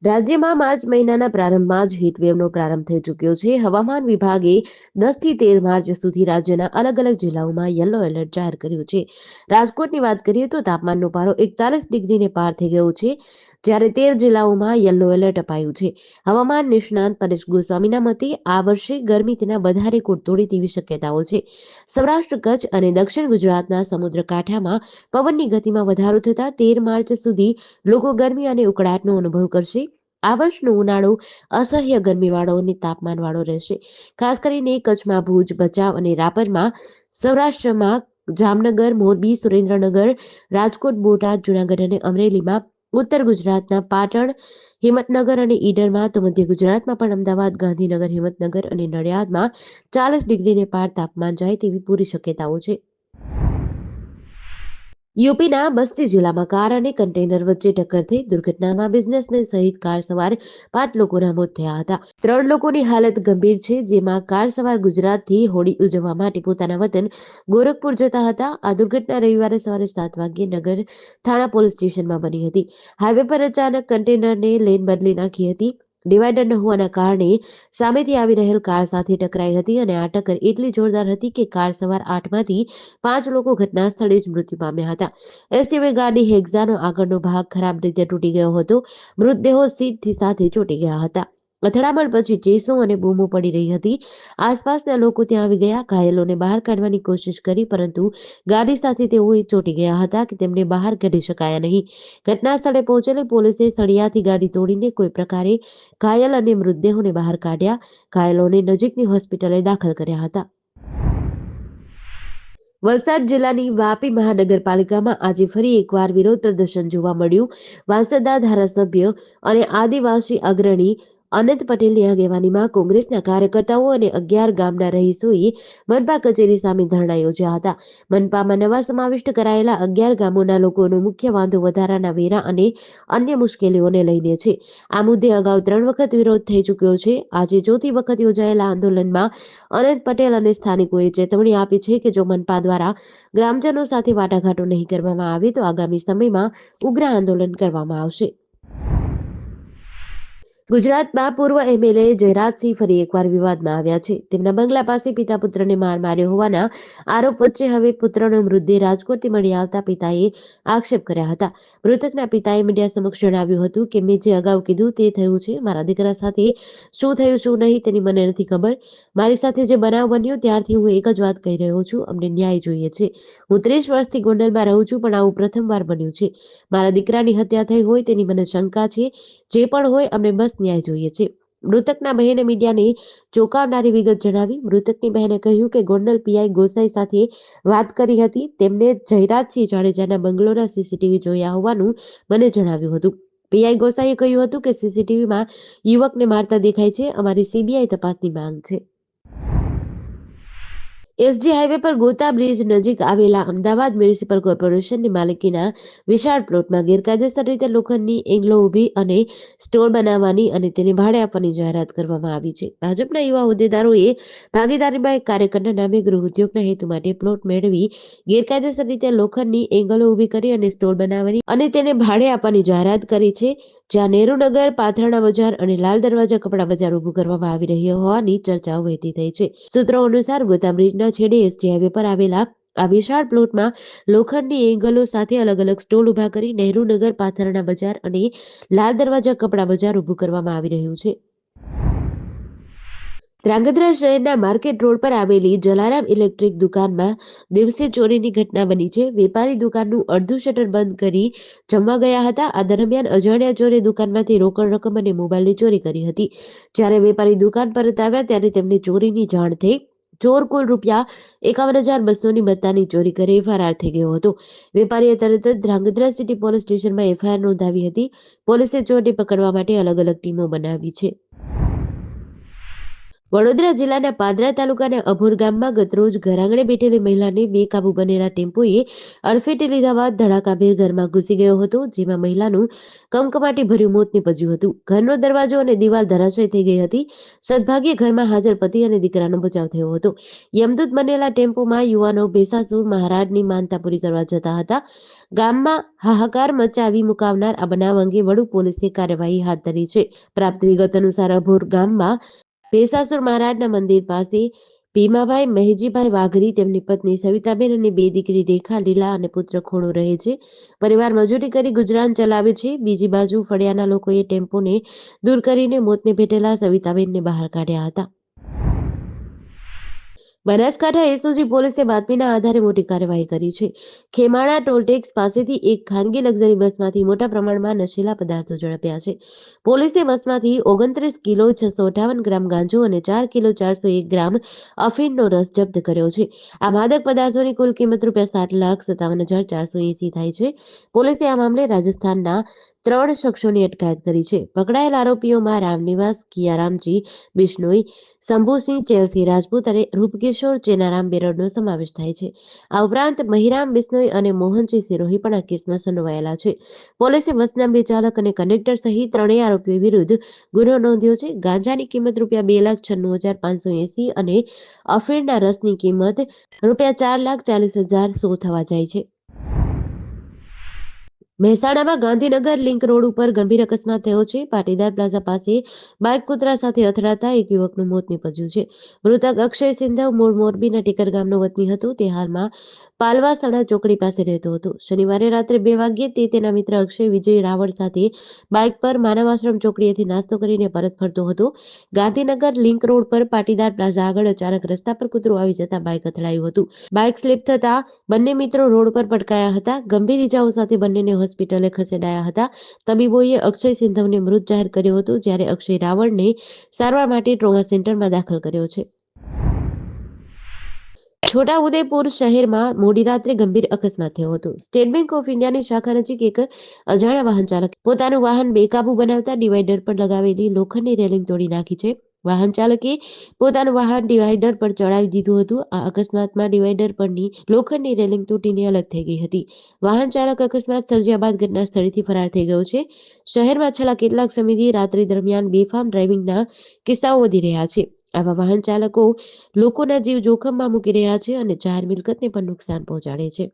રાજ્યમાં માર્ચ મહિનાના પ્રારંભમાં જ હીટવેવનો પ્રારંભ થઈ ચૂક્યો છે. હવામાન વિભાગે 10થી 13 માર્ચ સુધી રાજ્યના અલગ-અલગ જિલ્લાઓમાં યલો એલર્ટ જાહેર કર્યું છે. રાજકોટની વાત કરીએ તો તાપમાનનો પારો 41 ડિગ્રીને પાર થઈ ગયો છે, જ્યારે 13 જિલ્લાઓમાં યલો એલર્ટ અપાયું છે. હવામાન નિષ્ણાંત પરેશ ગોસ્વામીના મતે આ વર્ષે ગરમી તેના વધારે કોટ તોડે તેવી શક્યતાઓ છે. સૌરાષ્ટ્ર, કચ્છ અને દક્ષિણ ગુજરાતના સમુદ્ર કાંઠામાં પવનની ગતિમાં વધારો થતાં 13 માર્ચ સુધી લોકો ગરમી અને ઉકળાટનો અનુભવ કરશે. આ વર્ષનો ઉનાળો અસહ્ય ગરમીવાળો અને તાપમાનવાળો રહેશે. ખાસ કરીને કચ્છમાં ભુજ, ભચાઉ અને રાપરમાં, સૌરાષ્ટ્રમાં જામનગર, મોરબી, સુરેન્દ્રનગર, રાજકોટ, બોટાદ, જૂનાગઢ અને અમરેલીમાં, ઉત્તર ગુજરાતના પાટણ, હિંમતનગર અને ઈડરમાં, તો મધ્ય ગુજરાતમાં પણ અમદાવાદ, ગાંધીનગર, હિંમતનગર અને નડિયાદમાં 40 ડિગ્રીને પાર તાપમાન જાય તેવી પૂરી શક્યતાઓ છે. યુપીના બસ્તી જિલ્લામાં કાર અને કન્ટેનર વચ્ચે ટક્કર થઈ દુર્ઘટનામાં બિઝનેસમેન સહિત કાર સવાર 5 લોકોના મોત થયા હતા. 3 લોકોની હાલત ગંભીર છે, જેમાં કાર સવાર ગુજરાતથી હોળી ઉજવવા માટે પોતાના વતન ગોરખપુર જતા હતા. આ દુર્ઘટના રવિવારે સવારે 7 વાગ્યે નગર થાણા પોલીસ સ્ટેશનમાં બની હતી. હાઈવે પર અચાનક કન્ટેનરને લેન બદલી નાખી હતી. ડિવાઈડર ન હોવાના કારણે સામેથી આવી રહેલ કાર સાથે ટકરાઈ હતી અને આ ટક્કર એટલી જોરદાર હતી કે કાર સવાર 8માંથી 5 લોકો ઘટના સ્થળે જ મૃત્યુ પામ્યા હતા. એસયુવી ગાડી હેક્ઝાનો આગળનો ભાગ ખરાબ રીતે તૂટી ગયો હતો. મૃતદેહો સીટથી સાથે ચોંટી ગયા હતા. અથડામણ પછી ચીસો અને બૂમો પડી રહી હતી. આસપાસના લોકો ત્યાં આવી ગયા, ઘાયલોને બહાર કાઢવાની કોશિશ કરી, પરંતુ ગાડી સાથે તેઓ ચોંટી ગયા હતા કે તેમને બહાર કાઢી શકાયા નહીં. ઘટના સ્થળે પહોંચેલી પોલીસે સળિયાથી ગાડી તોડીને કોઈ પ્રકારે ઘાયલ અને મૃતદેહોને બહાર કાઢ્યા. ઘાયલોને નજીકની હોસ્પિટલે દાખલ કર્યા હતા. વલસાડ જિલ્લાની વાપી મહાનગરપાલિકામાં આજે ફરી એકવાર વિરોધ પ્રદર્શન જોવા મળ્યું. વાંસદા ધારાસભ્ય અને આદિવાસી અગ્રણી અનંત પટેલની આગેવાનીમાં કોંગ્રેસના કાર્યકર્તાઓ અને 11 ગામના રહીશોએ મનપા કચેરી સામે ધરણા યોજ્યા હતા. મનપામાં નવા સમાવિષ્ટ કરાયેલા 11 ગામોના લોકોનો મુખ્ય વાંધો વધારાના વેરા અને અન્ય મુશ્કેલીઓને લઈને છે. આ મુદ્દે અગાઉ 3 વખત વિરોધ થઈ ચૂક્યો છે. આજે ચોથી વખત યોજાયેલા આંદોલનમાં અનંત પટેલ અને સ્થાનિકોએ ચેતવણી આપી છે કે જો મનપા દ્વારા ગ્રામજનો સાથે વાટાઘાટો નહીં કરવામાં આવે તો આગામી સમયમાં ઉગ્ર આંદોલન કરવામાં આવશે. ગુજરાતમાં પૂર્વ એમએલએ જયરાજસિંહ ફરી એકવાર વિવાદમાં આવ્યા છે. તેમના બંગલા પાસે પિતા પુત્રને માર માર્યો હોવાના આરોપ વચ્ચે હવે પુત્રનો મૃતદેહ રાજકોટથી મળી આવતા પિતાએ આક્ષેપ કર્યા હતા. મૃતકના પિતાએ મીડિયા સમક્ષ જણાવ્યું હતું કે મેં જે અગાઉ કીધું તે થયું છે. મારા દીકરા સાથે શું થયું શું નહીં તેની મને નથી ખબર. મારી સાથે જે બનાવ બન્યો ત્યારથી હું એક જ વાત કહી રહ્યો છું, અમને ન્યાય જોઈએ છે. હું 30 વર્ષથી ગોંડલમાં રહું છું, પણ આવું પ્રથમવાર બન્યું છે. મારા દીકરાની હત્યા થઈ હોય તેની મને શંકા છે. જે પણ હોય અમને બસ ન્યાય જોઈએ છે. મૃતકના બહેને મીડિયાને ચોંકાવનારી વિગત જણાવી. મૃતકની બહેને કહ્યું કે ગોંડલ પીઆઈ ગોસાઈ સાથે વાત કરી હતી. તેમને જયરાજસિંહ જાડેજાના બંગલોના સીસીટીવી જોયા હોવાનું મને જણાવ્યું હતું. પીઆઈ ગોસાઈએ કહ્યું હતું કે સીસીટીવીમાં યુવકને મારતા દેખાય છે. અમારી સીબીઆઈ તપાસની માંગ છે. એસજી હાઈવે પર ગોતા બ્રિજ નજીક આવેલા અમદાવાદ મ્યુનિસિપલ કોર્પોરેશનની માલિકીના વિશાળ પ્લોટમાં ગેરકાયદેસર રીતે લોખંડની એંગલો ઊભી અને સ્ટોલ બનાવવાની અને તેને ભાડે આપવાની જાહેરાત કરવામાં આવી છે. ભાજપના યુવા હોદ્દેદારોએ ભાગીદારીમાં એક કાર્યકરના નામે ગૃહ ઉદ્યોગના હેતુ માટે પ્લોટ મેળવી ગેરકાયદેસર રીતે લોખંડની એંગલો ઊભી કરી અને સ્ટોલ બનાવવાની અને તેને ભાડે આપવાની જાહેરાત કરી છે. જ્યાં નહેરુનગર, પાથરણા બજાર અને લાલ દરવાજા કપડા બજાર ઊભું કરવામાં આવી રહ્યો હોવાની ચર્ચાઓ વહેતી થઈ છે. સૂત્રો અનુસાર ગોતા બ્રિજના છેડે એસજી હાઈવે પર આવેલા આ વિશાળ પ્લોટમાં લોખંડની એંગલો સાથે અલગ અલગ સ્ટોલ ઊભા કરી નહેરુનગર, પાથરણા બજાર અને લાલ દરવાજા કપડા બજાર ઊભું કરવામાં આવી રહ્યું છે. ધ્રાંગધ્રા શહેરના માર્કેટ રોડ પર આવેલી જલારામ ઇલેક્ટ્રિક દુકાનમાં દિવસે ચોરીની ઘટના બની છે. વેપારી દુકાનનું અડધું શટર બંધ કરી જમવા ગયા હતા. આ દરમિયાન અજાણ્યા ચોરે દુકાનમાંથી રોકડ રકમ અને મોબાઈલની ચોરી કરી હતી. જ્યારે વેપારી દુકાન પરત આવ્યા ત્યારે તેમને ચોરીની જાણ થઈ. ચોર કુલ ₹51,200ની મત્તાની ચોરી કરી ફરાર થઈ ગયો હતો. વેપારીએ તરત જ ધ્રાંગધ્રા સિટી પોલીસ સ્ટેશનમાં એફઆઈઆર નોંધાવી હતી. પોલીસે ચોરને પકડવા માટે અલગ અલગ ટીમો બનાવી છે. વડોદરા જિલ્લાના પાદરા તાલુકાના અભોર ગામમાં ગતરોજ ઘરઆંગણે બેઠેલી મહિલાને બેકાબુ બનેલા ટેમ્પોએ અડફેટે લીધા બાદ ધડાકાભેર ઘરમાં ઘૂસી ગયો હતો, જેમાં મહિલાનું કમકમાટી ભર્યું મોત નીપજ્યું હતું. ઘરનો દરવાજો અને દિવાલ ધરાશય થઈ ગઈ હતી. સદભાગ્યે ઘરમાં હાજર પતિ અને દીકરાનો બચાવ થયો હતો. યમદૂત બનેલા ટેમ્પોમાં યુવાનો ભેસાસુર મહારાજની માનતા પૂરી કરવા જતા હતા. ગામમાં હાહાકાર મચાવી મુકાવનાર આ બનાવ અંગે વડુ પોલીસે કાર્યવાહી હાથ ધરી છે. પ્રાપ્ત વિગત અનુસાર અભોર ગામમાં ભેસાસુર મહારાજના મંદિર પાસે ભીમાભાઈ મહેજીભાઈ વાઘરી, તેમની પત્ની સવિતાબેન અને બે દીકરી રેખા, લીલા અને પુત્ર ખોડો રહે છે. પરિવાર મજૂરી કરી ગુજરાન ચલાવે છે. બીજી બાજુ ફળિયાના લોકોએ ટેમ્પોને દૂર કરીને મોતને ભેટેલા સવિતાબેનને બહાર કાઢ્યા હતા. બનાસકાંઠા એસઓજી પોલીસે બાતમીના આધારે મોટી કાર્યવાહી કરી છે. ખેમાણા ટોલટેક્સ પાસેથી એક ખાનગી લક્ઝરી બસમાંથી મોટા પ્રમાણમાં નશીલા પદાર્થો ઝડપ્યા છે. પોલીસે બસમાંથી 29 કિલો 658 ગ્રામ ગાંજો અને 4 કિલો 401 ગ્રામ અફીણનો રસ જપ્ત કર્યો છે. આ માદક પદાર્થોની કુલ કિંમત ₹7,57,480 થાય છે. પોલીસે આ મામલે રાજસ્થાનના 3 શખ્સોની અટકાયત કરી છે. પકડાયેલ આરોપીઓમાં રામનિવાસ કિયારામજી બિશ્નોઈ, શંભુસિંહ ચેલસિંહ રાજપૂત અને રૂપકિશોર ચેનારામ બેરડનો સમાવેશ થાય છે. આ ઉપરાંત મહિરામ બિશ્નોઈ અને મોહનસિંહ સિરોહી પણ આ કેસમાં સંડોવાયેલા છે. પોલીસે બસના 2 ચાલક અને કંડક્ટર સહિત 3 આરોપીઓ વિરુદ્ધ ગુનો નોંધ્યો છે. ગાંજાની કિંમત ₹2,96,580 અને અફીણના રસની કિંમત ₹4,40,100 થવા જાય છે. મહેસાણામાં ગાંધીનગર લિંક રોડ ઉપર ગંભીર અકસ્માત થયો છે. પાટીદાર પ્લાઝા પાસે બાઇક કૂતરા સાથે અથડાતા એક યુવકનું મોત નીપજ્યું છે. મૃતક અક્ષય સિંધવ મૂળ મોરબીના ટેકર ગામનો વતની હતો. તે હાલમાં પાલવાસણા ચોકડી પાસે રહેતો હતો. શનિવારે રાત્રે 2 વાગ્યે તે તેના મિત્ર અક્ષય વિજય રાવળ સાથે બાઇક પર માનવ આશ્રમ ચોકડીએથી નાસ્તો કરીને પરત ફરતો હતો. ગાંધીનગર લિંક રોડ પર પાટીદાર પ્લાઝા આગળ અચાનક રસ્તા પર કૂતરું આવી જતા બાઇક અથડાયું હતું. બાઇક સ્લીપ થતા બંને મિત્રો રોડ પર પટકાયા હતા. ગંભીર ઇજાઓ સાથે બંનેને હોસ્પિટલે ખસેડાયા હતા. તબીબોએ અક્ષય સિંધવને મૃત જાહેર કર્યો હતો, જ્યારે અક્ષય રાવળને સારવાર માટે ટ્રોમા સેન્ટરમાં દાખલ કર્યો છે. છોટાઉદેપુર શહેરમાં મોડી રાત્રે ગંભીર અકસ્માત થયો હતો. સ્ટેટ બેંક ઓફ ઇન્ડિયાની શાખા નજીક એક અજાણ્યા વાહન ચાલકે પોતાનું વાહન બેકાબુ બનાવતા ડિવાઈડર પર લગાવેલી લોખંડની રેલિંગ તોડી નાખી છે. વાહન ચાલકે પોતાનું વાહન ડિવાઈડર પર ચડાવી દીધું હતું. આ અકસ્માતમાં ડિવાઈડર પરની લોખંડની રેલિંગ તૂટીને અલગ થઈ ગઈ હતી. વાહન ચાલક અકસ્માત સર્જ્યા બાદ ઘટના સ્થળેથી ફરાર થઈ ગયો છે. શહેરમાં છેલ્લા કેટલાક સમયથી રાત્રિ દરમિયાન બેફામ ડ્રાઇવિંગના કિસ્સાઓ વધી રહ્યા છે. આવા વાહન ચાલકો લોકોના જીવ જોખમમાં મૂકી રહ્યા છે અને જાહેર મિલકતને પણ નુકસાન પહોંચાડે છે.